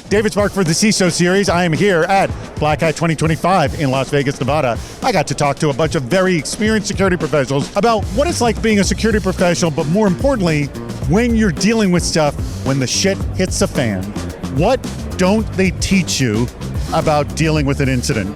David Spark for the CISO series. I am here at Blackhat 2025 in Las Vegas, Nevada. I got to talk to a bunch of very experienced security professionals about what it's like being a security professional, but more importantly, when you're dealing with stuff when the shit hits the fan. What don't they teach you about dealing with an incident?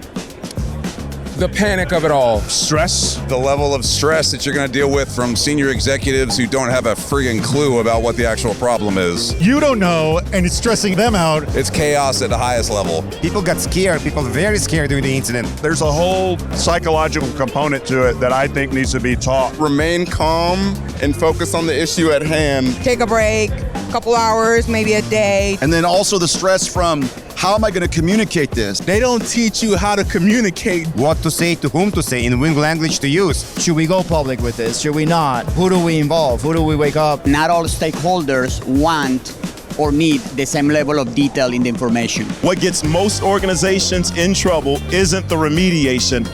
The panic of it all. Stress, the level of stress that you're going to deal with from senior executives who don't have a friggin' clue about what the actual problem is. You don't know, and it's stressing them out. It's chaos at the highest level. People got scared. People very scared during the incident. There's a whole psychological component to it that I think needs to be taught. Remain calm and focus on the issue at hand. Take a break, a couple hours, maybe a day. And then also the stress from, how am I going to communicate this? They don't teach you how to communicate. What to say, to whom to say, in what language to use. Should we go public with this? Should we not? Who do we involve? Who do we wake up? Not all stakeholders want or need the same level of detail in the information. What gets most organizations in trouble isn't the remediation,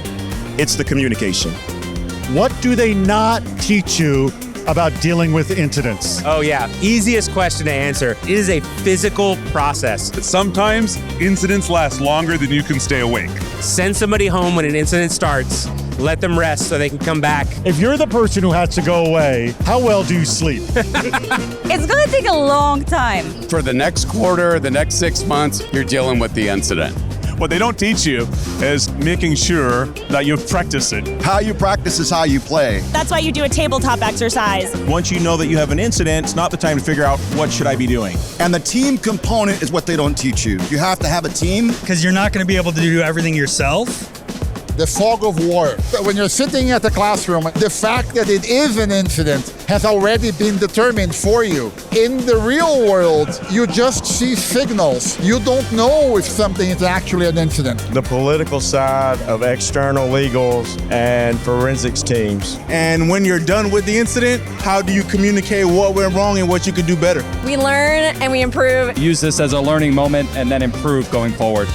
it's the communication. What do they not teach you about dealing with incidents? Oh yeah, easiest question to answer. It is a physical process. Sometimes incidents last longer than you can stay awake. Send somebody home when an incident starts. Let them rest so they can come back. If you're the person who has to go away, how well do you sleep? It's gonna take a long time. For the next quarter, the next 6 months, you're dealing with the incident. What they don't teach you is making sure that you practice it. How you practice is how you play. That's why you do a tabletop exercise. Once you know that you have an incident, it's not the time to figure out what should I be doing. And the team component is what they don't teach you. You have to have a team. Because you're not going to be able to do everything yourself. The fog of war. When you're sitting at the classroom, the fact that it is an incident has already been determined for you. In the real world, you just see signals. You don't know if something is actually an incident. The political side of external legals and forensics teams. And when you're done with the incident, how do you communicate what went wrong and what you could do better? We learn and we improve. Use this as a learning moment and then improve going forward.